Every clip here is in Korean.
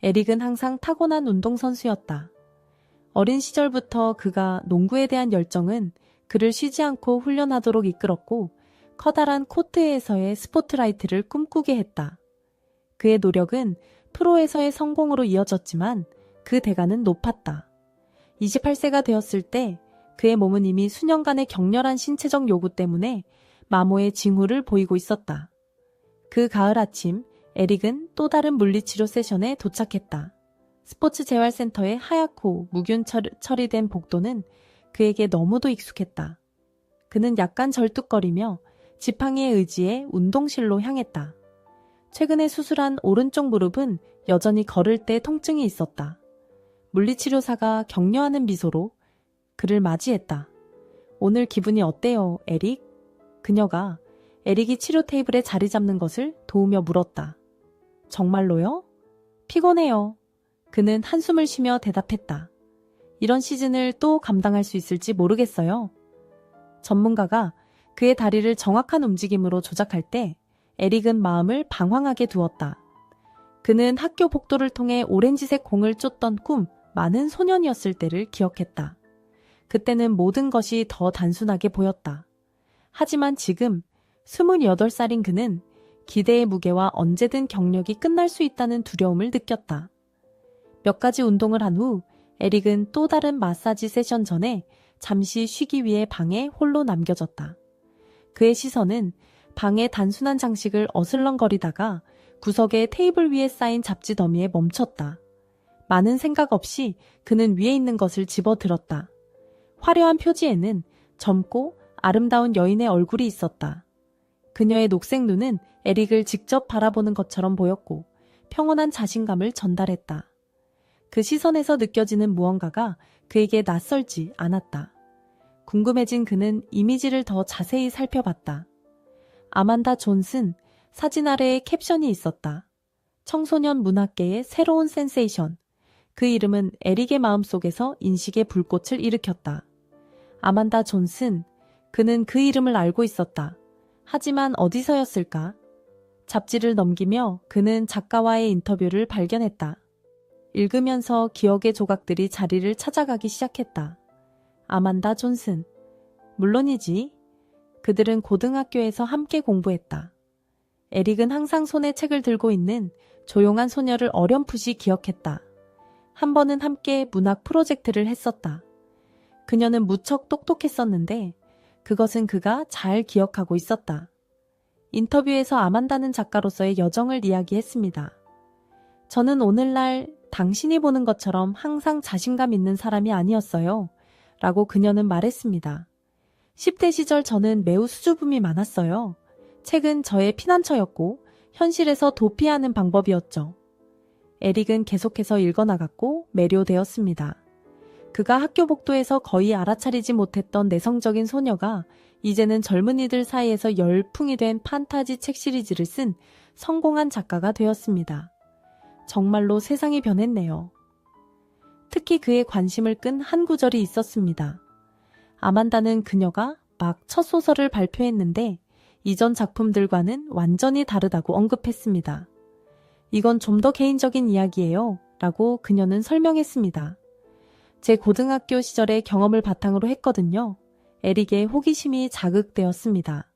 에릭은 항상 타고난 운동선수였다. 어린 시절부터 그가 농구에 대한 열정은 그를 쉬지 않고 훈련하도록 이끌었고 커다란 코트에서의 스포트라이트를 꿈꾸게 했다. 그의 노력은 프로에서의 성공으로 이어졌지만 그 대가는 높았다. 28세가 되었을 때 그의 몸은 이미 수년간의 격렬한 신체적 요구 때문에 마모의 징후를 보이고 있었다. 그 가을 아침, 에릭은 또 다른 물리치료 세션에 도착했다. 스포츠 재활센터의 하얗고 무균 처리된 복도는 그에게 너무도 익숙했다. 그는 약간 절뚝거리며 지팡이에 의지해 운동실로 향했다. 최근에 수술한 오른쪽 무릎은 여전히 걸을 때 통증이 있었다. 물리치료사가 격려하는 미소로 그를 맞이했다. 오늘 기분이 어때요, 에릭? 그녀가 에릭이 치료 테이블에 자리 잡는 것을 도우며 물었다. 정말로요? 피곤해요. 그는 한숨을 쉬며 대답했다. 이런 시즌을 또 감당할 수 있을지 모르겠어요. 전문가가 그의 다리를 정확한 움직임으로 조작할 때 에릭은 마음을 방황하게 두었다. 그는 학교 복도를 통해 오렌지색 공을 쫓던 많은 소년이었을 때를 기억했다. 그때는 모든 것이 더 단순하게 보였다. 하지만 지금 28살인 그는 기대의 무게와 언제든 경력이 끝날 수 있다는 두려움을 느꼈다. 몇 가지 운동을 한 후 에릭은 또 다른 마사지 세션 전에 잠시 쉬기 위해 방에 홀로 남겨졌다. 그의 시선은 방의 단순한 장식을 어슬렁거리다가 구석의 테이블 위에 쌓인 잡지 더미에 멈췄다. 많은 생각 없이 그는 위에 있는 것을 집어들었다. 화려한 표지에는 젊고 아름다운 여인의 얼굴이 있었다. 그녀의 녹색 눈은 에릭을 직접 바라보는 것처럼 보였고 평온한 자신감을 전달했다. 그 시선에서 느껴지는 무언가가 그에게 낯설지 않았다. 궁금해진 그는 이미지를 더 자세히 살펴봤다. 아만다 존슨, 사진 아래에 캡션이 있었다. 청소년 문학계의 새로운 센세이션. 그 이름은 에릭의 마음속에서 인식의 불꽃을 일으켰다. 아만다 존슨, 그는 그 이름을 알고 있었다. 하지만 어디서였을까? 잡지를 넘기며 그는 작가와의 인터뷰를 발견했다. 읽으면서 기억의 조각들이 자리를 찾아가기 시작했다. 아만다 존슨. 물론이지. 그들은 고등학교에서 함께 공부했다. 에릭은 항상 손에 책을 들고 있는 조용한 소녀를 어렴풋이 기억했다. 한 번은 함께 문학 프로젝트를 했었다. 그녀는 무척 똑똑했었는데 그것은 그가 잘 기억하고 있었다. 인터뷰에서 아만다는 작가로서의 여정을 이야기했습니다. 저는 오늘날 당신이 보는 것처럼 항상 자신감 있는 사람이 아니었어요. 라고 그녀는 말했습니다. 10대 시절 저는 매우 수줍음이 많았어요. 책은 저의 피난처였고 현실에서 도피하는 방법이었죠. 에릭은 계속해서 읽어나갔고 매료되었습니다. 그가 학교 복도에서 거의 알아차리지 못했던 내성적인 소녀가 이제는 젊은이들 사이에서 열풍이 된 판타지 책 시리즈를 쓴 성공한 작가가 되었습니다. 정말로 세상이 변했네요. 특히 그의 관심을 끈 한 구절이 있었습니다. 아만다는 그녀가 막 첫 소설을 발표했는데 이전 작품들과는 완전히 다르다고 언급했습니다. 이건 좀 더 개인적인 이야기예요. 라고 그녀는 설명했습니다. 제 고등학교 시절의 경험을 바탕으로 했거든요. 에릭의 호기심이 자극되었습니다.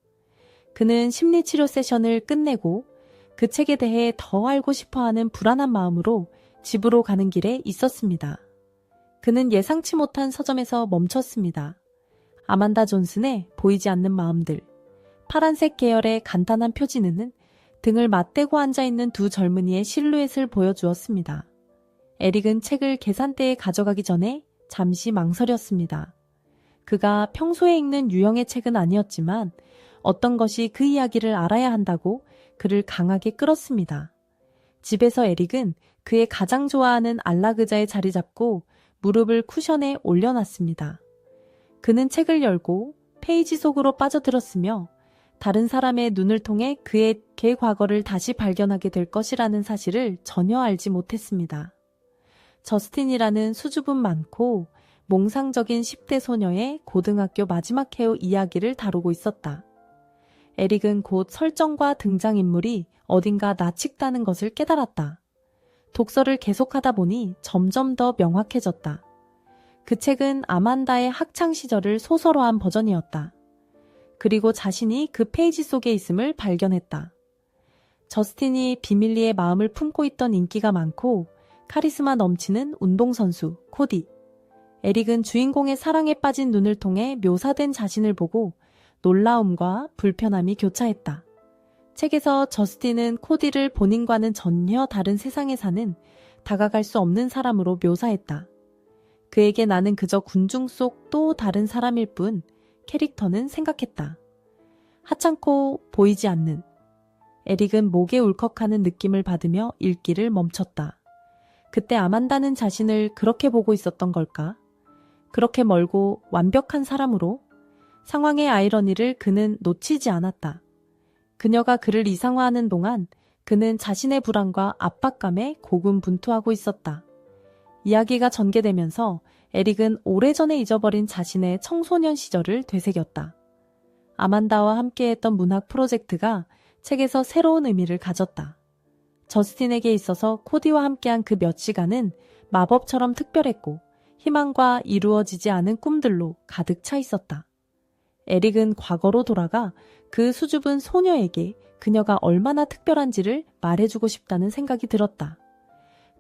그는 심리치료 세션을 끝내고 그 책에 대해 더 알고 싶어하는 불안한 마음으로 집으로 가는 길에 있었습니다. 그는 예상치 못한 서점에서 멈췄습니다. 아만다 존슨의 보이지 않는 마음들. 파란색 계열의 간단한 표지는 등을 맞대고 앉아있는 두 젊은이의 실루엣을 보여주었습니다. 에릭은 책을 계산대에 가져가기 전에 잠시 망설였습니다. 그가 평소에 읽는 유형의 책은 아니었지만 어떤 것이 그 이야기를 알아야 한다고 그를 강하게 끌었습니다. 집에서 에릭은 그의 가장 좋아하는 안락의자에 자리 잡고 무릎을 쿠션에 올려놨습니다. 그는 책을 열고 페이지 속으로 빠져들었으며 다른 사람의 눈을 통해 그의 과거를 다시 발견하게 될 것이라는 사실을 전혀 알지 못했습니다. 저스틴이라는 수줍음 많고 몽상적인 10대 소녀의 고등학교 마지막 해의 이야기를 다루고 있었다. 에릭은 곧 설정과 등장인물이 어딘가 나측다는 것을 깨달았다. 독서를 계속하다 보니 점점 더 명확해졌다. 그 책은 아만다의 학창 시절을 소설화한 버전이었다. 그리고 자신이 그 페이지 속에 있음을 발견했다. 저스틴이 비밀리에 마음을 품고 있던 인기가 많고 카리스마 넘치는 운동선수 코디. 에릭은 주인공의 사랑에 빠진 눈을 통해 묘사된 자신을 보고 놀라움과 불편함이 교차했다. 책에서 저스틴은 코디를 본인과는 전혀 다른 세상에 사는 다가갈 수 없는 사람으로 묘사했다. 그에게 나는 그저 군중 속 또 다른 사람일 뿐, 캐릭터는 생각했다. 하찮고 보이지 않는. 에릭은 목에 울컥하는 느낌을 받으며 읽기를 멈췄다. 그때 아만다는 자신을 그렇게 보고 있었던 걸까? 그렇게 멀고 완벽한 사람으로? 상황의 아이러니를 그는 놓치지 않았다. 그녀가 그를 이상화하는 동안 그는 자신의 불안과 압박감에 고군분투하고 있었다. 이야기가 전개되면서 에릭은 오래전에 잊어버린 자신의 청소년 시절을 되새겼다. 아만다와 함께했던 문학 프로젝트가 책에서 새로운 의미를 가졌다. 저스틴에게 있어서 코디와 함께한 그 몇 시간은 마법처럼 특별했고 희망과 이루어지지 않은 꿈들로 가득 차 있었다. 에릭은 과거로 돌아가 그 수줍은 소녀에게 그녀가 얼마나 특별한지를 말해주고 싶다는 생각이 들었다.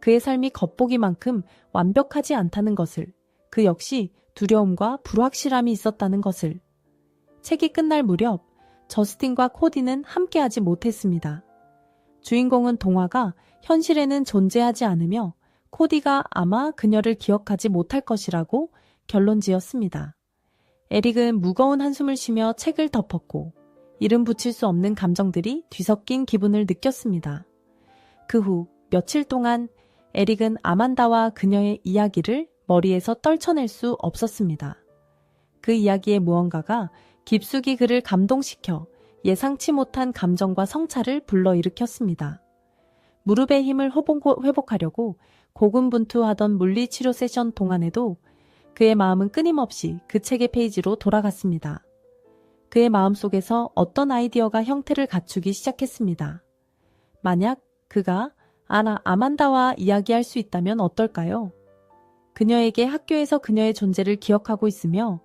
그의 삶이 겉보기만큼 완벽하지 않다는 것을, 그 역시 두려움과 불확실함이 있었다는 것을. 책이 끝날 무렵 저스틴과 코디는 함께하지 못했습니다. 주인공은 동화가 현실에는 존재하지 않으며 코디가 아마 그녀를 기억하지 못할 것이라고 결론지었습니다. 에릭은 무거운 한숨을 쉬며 책을 덮었고 이름 붙일 수 없는 감정들이 뒤섞인 기분을 느꼈습니다. 그 후 며칠 동안 에릭은 아만다와 그녀의 이야기를 머리에서 떨쳐낼 수 없었습니다. 그 이야기의 무언가가 깊숙이 그를 감동시켜 예상치 못한 감정과 성찰을 불러일으켰습니다. 무릎의 힘을 회복하려고 고군분투하던 물리치료 세션 동안에도 그의 마음은 끊임없이 그 책의 페이지로 돌아갔습니다. 그의 마음속에서 어떤 아이디어가 형태를 갖추기 시작했습니다. 만약 그가 아만다와 이야기할 수 있다면 어떨까요? 그녀에게 학교에서 그녀의 존재를 기억하고 있으며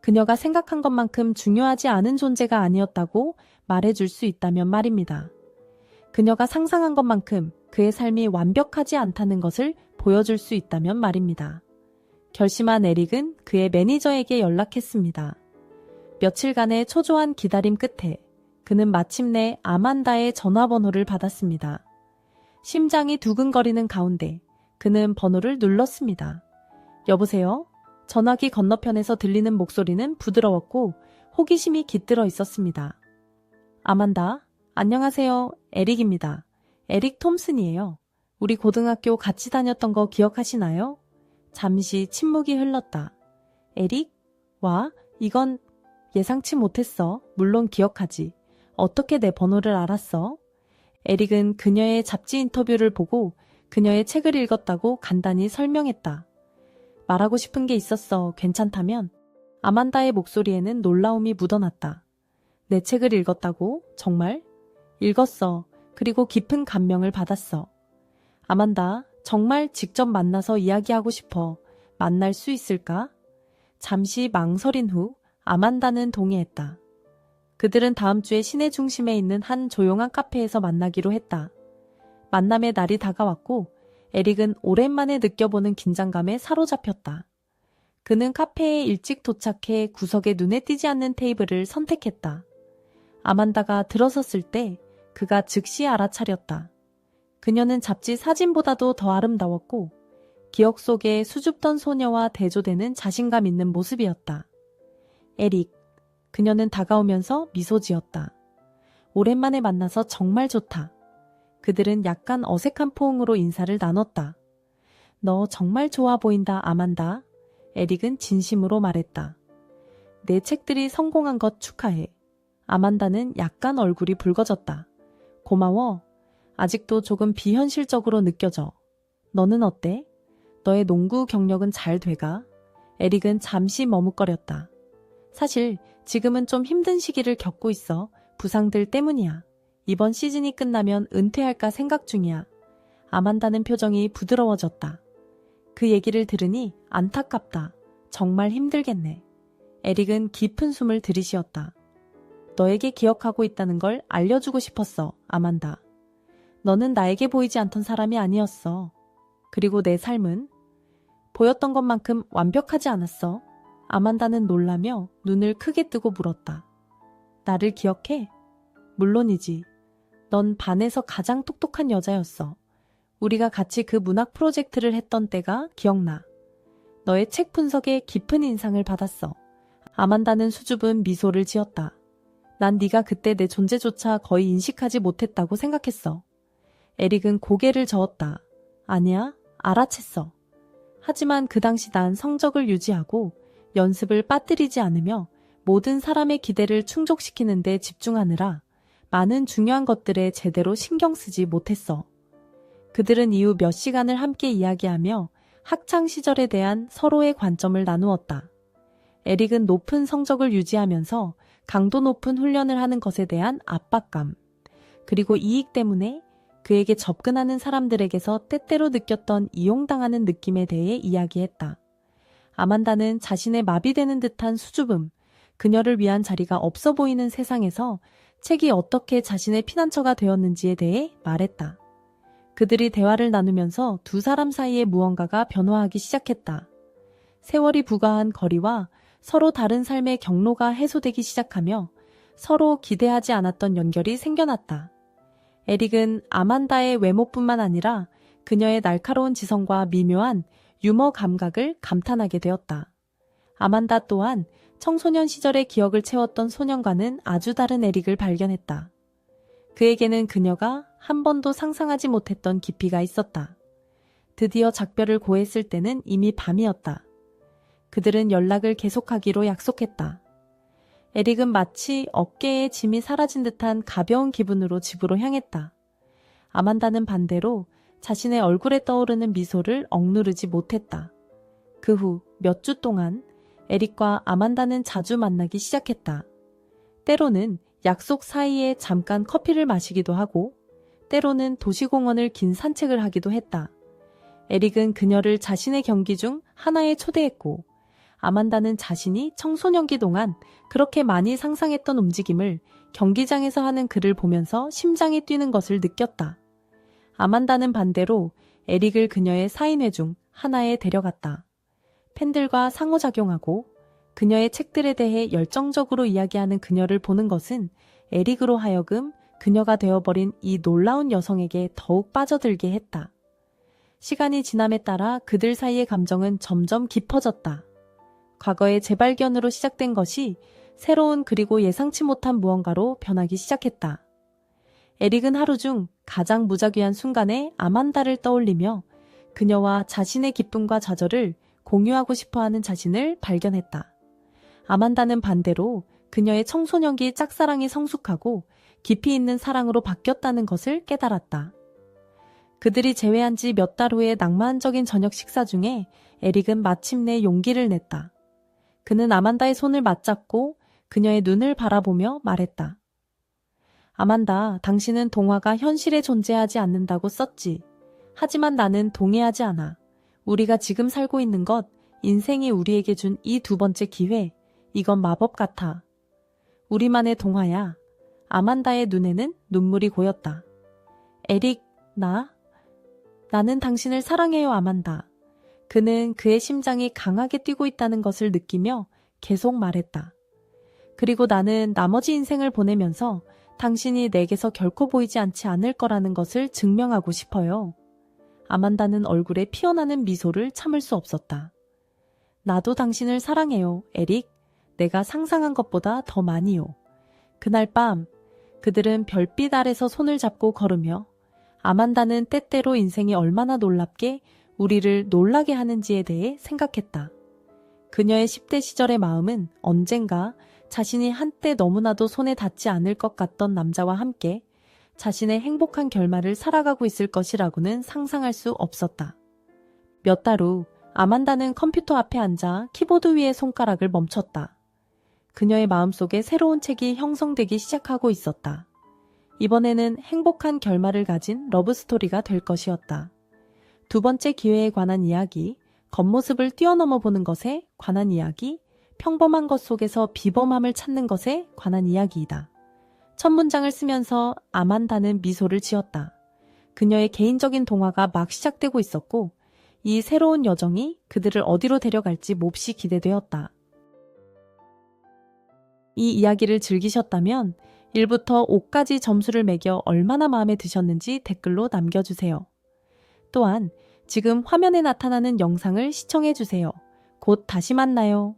그녀가 생각한 것만큼 중요하지 않은 존재가 아니었다고 말해줄 수 있다면 말입니다. 그녀가 상상한 것만큼 그의 삶이 완벽하지 않다는 것을 보여줄 수 있다면 말입니다. 결심한 에릭은 그의 매니저에게 연락했습니다. 며칠간의 초조한 기다림 끝에 그는 마침내 아만다의 전화번호를 받았습니다. 심장이 두근거리는 가운데 그는 번호를 눌렀습니다. 여보세요? 전화기 건너편에서 들리는 목소리는 부드러웠고 호기심이 깃들어 있었습니다. 아만다, 안녕하세요. 에릭입니다. 에릭 톰슨이에요. 우리 고등학교 같이 다녔던 거 기억하시나요? 잠시 침묵이 흘렀다. 에릭? 와, 이건 예상치 못했어. 물론 기억하지. 어떻게 내 번호를 알았어? 에릭은 그녀의 잡지 인터뷰를 보고 그녀의 책을 읽었다고 간단히 설명했다. 말하고 싶은 게 있었어. 괜찮다면? 아만다의 목소리에는 놀라움이 묻어났다. 내 책을 읽었다고? 정말? 읽었어. 그리고 깊은 감명을 받았어. 아만다, 정말 직접 만나서 이야기하고 싶어. 만날 수 있을까? 잠시 망설인 후 아만다는 동의했다. 그들은 다음 주에 시내 중심에 있는 한 조용한 카페에서 만나기로 했다. 만남의 날이 다가왔고 에릭은 오랜만에 느껴보는 긴장감에 사로잡혔다. 그는 카페에 일찍 도착해 구석에 눈에 띄지 않는 테이블을 선택했다. 아만다가 들어섰을 때 그가 즉시 알아차렸다. 그녀는 잡지 사진보다도 더 아름다웠고 기억 속에 수줍던 소녀와 대조되는 자신감 있는 모습이었다. 에릭, 그녀는 다가오면서 미소 지었다. 오랜만에 만나서 정말 좋다. 그들은 약간 어색한 포옹으로 인사를 나눴다. 너 정말 좋아 보인다, 아만다. 에릭은 진심으로 말했다. 내 책들이 성공한 것 축하해. 아만다는 약간 얼굴이 붉어졌다. 고마워. 아직도 조금 비현실적으로 느껴져. 너는 어때? 너의 농구 경력은 잘 돼가? 에릭은 잠시 머뭇거렸다. 사실 지금은 좀 힘든 시기를 겪고 있어. 부상들 때문이야. 이번 시즌이 끝나면 은퇴할까 생각 중이야. 아만다는 표정이 부드러워졌다. 그 얘기를 들으니 안타깝다. 정말 힘들겠네. 에릭은 깊은 숨을 들이쉬었다. 너에게 기억하고 있다는 걸 알려주고 싶었어, 아만다. 너는 나에게 보이지 않던 사람이 아니었어. 그리고 내 삶은 보였던 것만큼 완벽하지 않았어. 아만다는 놀라며 눈을 크게 뜨고 물었다. 나를 기억해? 물론이지. 넌 반에서 가장 똑똑한 여자였어. 우리가 같이 그 문학 프로젝트를 했던 때가 기억나. 너의 책 분석에 깊은 인상을 받았어. 아만다는 수줍은 미소를 지었다. 난 네가 그때 내 존재조차 거의 인식하지 못했다고 생각했어. 에릭은 고개를 저었다. 아니야, 알아챘어. 하지만 그 당시 난 성적을 유지하고 연습을 빠뜨리지 않으며 모든 사람의 기대를 충족시키는 데 집중하느라 많은 중요한 것들에 제대로 신경 쓰지 못했어. 그들은 이후 몇 시간을 함께 이야기하며 학창 시절에 대한 서로의 관점을 나누었다. 에릭은 높은 성적을 유지하면서 강도 높은 훈련을 하는 것에 대한 압박감, 그리고 이익 때문에 그에게 접근하는 사람들에게서 때때로 느꼈던 이용당하는 느낌에 대해 이야기했다. 아만다는 자신의 마비되는 듯한 수줍음, 그녀를 위한 자리가 없어 보이는 세상에서 책이 어떻게 자신의 피난처가 되었는지에 대해 말했다. 그들이 대화를 나누면서 두 사람 사이의 무언가가 변화하기 시작했다. 세월이 부과한 거리와 서로 다른 삶의 경로가 해소되기 시작하며 서로 기대하지 않았던 연결이 생겨났다. 에릭은 아만다의 외모뿐만 아니라 그녀의 날카로운 지성과 미묘한 유머 감각을 감탄하게 되었다. 아만다 또한 청소년 시절의 기억을 채웠던 소년과는 아주 다른 에릭을 발견했다. 그에게는 그녀가 한 번도 상상하지 못했던 깊이가 있었다. 드디어 작별을 고했을 때는 이미 밤이었다. 그들은 연락을 계속하기로 약속했다. 에릭은 마치 어깨에 짐이 사라진 듯한 가벼운 기분으로 집으로 향했다. 아만다는 반대로 자신의 얼굴에 떠오르는 미소를 억누르지 못했다. 그 후 몇 주 동안 에릭과 아만다는 자주 만나기 시작했다. 때로는 약속 사이에 잠깐 커피를 마시기도 하고 때로는 도시공원을 긴 산책을 하기도 했다. 에릭은 그녀를 자신의 경기 중 하나에 초대했고 아만다는 자신이 청소년기 동안 그렇게 많이 상상했던 움직임을 경기장에서 하는 그를 보면서 심장이 뛰는 것을 느꼈다. 아만다는 반대로 에릭을 그녀의 사인회 중 하나에 데려갔다. 팬들과 상호작용하고 그녀의 책들에 대해 열정적으로 이야기하는 그녀를 보는 것은 에릭으로 하여금 그녀가 되어버린 이 놀라운 여성에게 더욱 빠져들게 했다. 시간이 지남에 따라 그들 사이의 감정은 점점 깊어졌다. 과거의 재발견으로 시작된 것이 새로운 그리고 예상치 못한 무언가로 변하기 시작했다. 에릭은 하루 중 가장 무작위한 순간에 아만다를 떠올리며 그녀와 자신의 기쁨과 좌절을 공유하고 싶어하는 자신을 발견했다. 아만다는 반대로 그녀의 청소년기 짝사랑이 성숙하고 깊이 있는 사랑으로 바뀌었다는 것을 깨달았다. 그들이 재회한 지 몇 달 후의 낭만적인 저녁 식사 중에 에릭은 마침내 용기를 냈다. 그는 아만다의 손을 맞잡고 그녀의 눈을 바라보며 말했다. 아만다, 당신은 동화가 현실에 존재하지 않는다고 썼지. 하지만 나는 동의하지 않아. 우리가 지금 살고 있는 것, 인생이 우리에게 준 이 두 번째 기회, 이건 마법 같아. 우리만의 동화야. 아만다의 눈에는 눈물이 고였다. 에릭, 나는 당신을 사랑해요, 아만다. 그는 그의 심장이 강하게 뛰고 있다는 것을 느끼며 계속 말했다. 그리고 나는 나머지 인생을 보내면서 당신이 내게서 결코 보이지 않지 않을 거라는 것을 증명하고 싶어요. 아만다는 얼굴에 피어나는 미소를 참을 수 없었다. 나도 당신을 사랑해요, 에릭. 내가 상상한 것보다 더 많이요. 그날 밤 그들은 별빛 아래서 손을 잡고 걸으며 아만다는 때때로 인생이 얼마나 놀랍게 우리를 놀라게 하는지에 대해 생각했다. 그녀의 10대 시절의 마음은 언젠가 자신이 한때 너무나도 손에 닿지 않을 것 같던 남자와 함께 자신의 행복한 결말을 살아가고 있을 것이라고는 상상할 수 없었다. 몇 달 후 아만다는 컴퓨터 앞에 앉아 키보드 위에 손가락을 멈췄다. 그녀의 마음속에 새로운 책이 형성되기 시작하고 있었다. 이번에는 행복한 결말을 가진 러브스토리가 될 것이었다. 두 번째 기회에 관한 이야기, 겉모습을 뛰어넘어 보는 것에 관한 이야기, 평범한 것 속에서 비범함을 찾는 것에 관한 이야기이다. 첫 문장을 쓰면서 아만다는 미소를 지었다. 그녀의 개인적인 동화가 막 시작되고 있었고 이 새로운 여정이 그들을 어디로 데려갈지 몹시 기대되었다. 이 이야기를 즐기셨다면 1부터 5까지 점수를 매겨 얼마나 마음에 드셨는지 댓글로 남겨주세요. 또한 지금 화면에 나타나는 영상을 시청해주세요. 곧 다시 만나요.